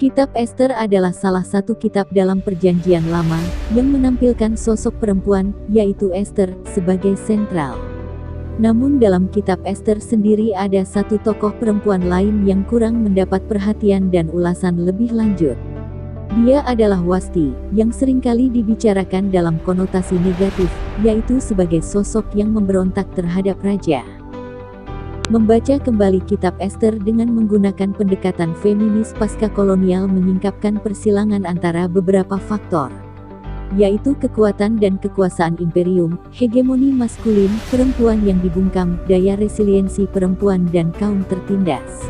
Kitab Ester adalah salah satu kitab dalam Perjanjian Lama yang menampilkan sosok perempuan, yaitu Ester, sebagai sentral. Namun dalam kitab Ester sendiri ada satu tokoh perempuan lain yang kurang mendapat perhatian dan ulasan lebih lanjut. Dia adalah Wasti, yang seringkali dibicarakan dalam konotasi negatif, yaitu sebagai sosok yang memberontak terhadap raja. Membaca kembali kitab Ester dengan menggunakan pendekatan feminis pasca kolonial menyingkapkan persilangan antara beberapa faktor, yaitu kekuatan dan kekuasaan imperium, hegemoni maskulin, perempuan yang dibungkam, daya resiliensi perempuan dan kaum tertindas.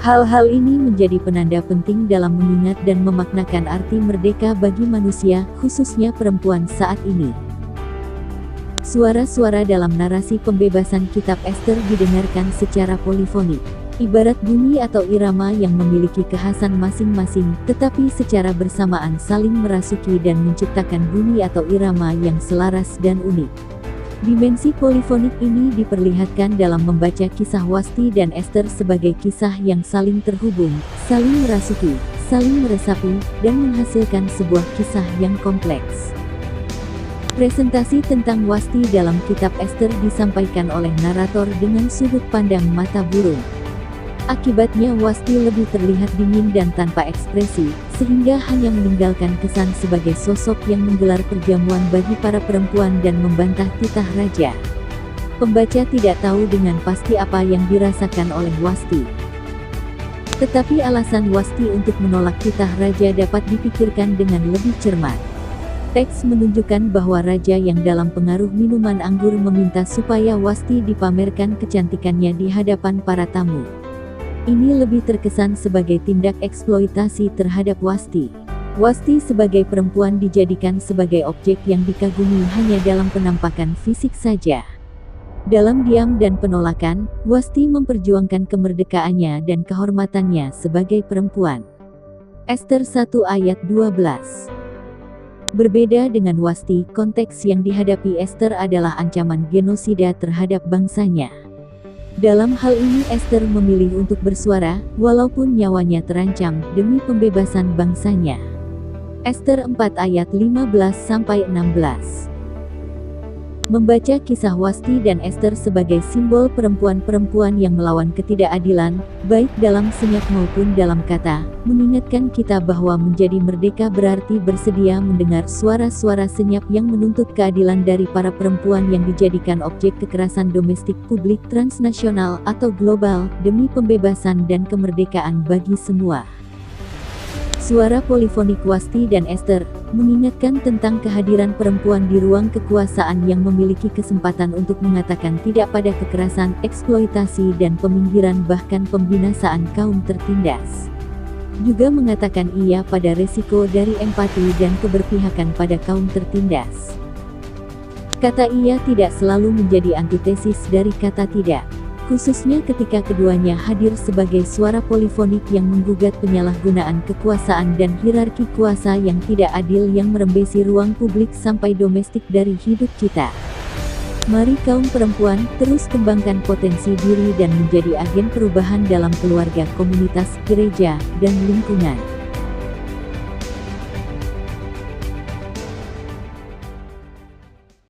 Hal-hal ini menjadi penanda penting dalam mengingat dan memaknakan arti merdeka bagi manusia, khususnya perempuan saat ini. Suara-suara dalam narasi pembebasan kitab Ester didengarkan secara polifonik, ibarat bunyi atau irama yang memiliki kekhasan masing-masing, tetapi secara bersamaan saling merasuki dan menciptakan bunyi atau irama yang selaras dan unik. Dimensi polifonik ini diperlihatkan dalam membaca kisah Wasti dan Ester sebagai kisah yang saling terhubung, saling merasuki, saling meresapi, dan menghasilkan sebuah kisah yang kompleks. Presentasi tentang Wasti dalam kitab Ester disampaikan oleh narator dengan sudut pandang mata burung. Akibatnya Wasti lebih terlihat dingin dan tanpa ekspresi, sehingga hanya meninggalkan kesan sebagai sosok yang menggelar perjamuan bagi para perempuan dan membantah titah raja. Pembaca tidak tahu dengan pasti apa yang dirasakan oleh Wasti. Tetapi alasan Wasti untuk menolak titah raja dapat dipikirkan dengan lebih cermat. Teks menunjukkan bahwa raja yang dalam pengaruh minuman anggur meminta supaya Wasti dipamerkan kecantikannya di hadapan para tamu. Ini lebih terkesan sebagai tindak eksploitasi terhadap Wasti. Wasti sebagai perempuan dijadikan sebagai objek yang dikagumi hanya dalam penampakan fisik saja. Dalam diam dan penolakan, Wasti memperjuangkan kemerdekaannya dan kehormatannya sebagai perempuan. Ester 1 ayat 12. Berbeda dengan Wasti, konteks yang dihadapi Ester adalah ancaman genosida terhadap bangsanya. Dalam hal ini Ester memilih untuk bersuara, walaupun nyawanya terancam, demi pembebasan bangsanya. Ester 4 ayat 15-16. Membaca kisah Wasti dan Ester sebagai simbol perempuan-perempuan yang melawan ketidakadilan, baik dalam senyap maupun dalam kata, mengingatkan kita bahwa menjadi merdeka berarti bersedia mendengar suara-suara senyap yang menuntut keadilan dari para perempuan yang dijadikan objek kekerasan domestik, publik, transnasional, atau global, demi pembebasan dan kemerdekaan bagi semua. Suara polifonik Wasti dan Ester mengingatkan tentang kehadiran perempuan di ruang kekuasaan yang memiliki kesempatan untuk mengatakan tidak pada kekerasan, eksploitasi dan peminggiran bahkan pembinasaan kaum tertindas. Juga mengatakan iya pada resiko dari empati dan keberpihakan pada kaum tertindas. Kata iya tidak selalu menjadi antitesis dari kata tidak, khususnya ketika keduanya hadir sebagai suara polifonik yang menggugat penyalahgunaan kekuasaan dan hierarki kuasa yang tidak adil yang merembesi ruang publik sampai domestik dari hidup kita. Mari kaum perempuan terus kembangkan potensi diri dan menjadi agen perubahan dalam keluarga, komunitas, gereja, dan lingkungan.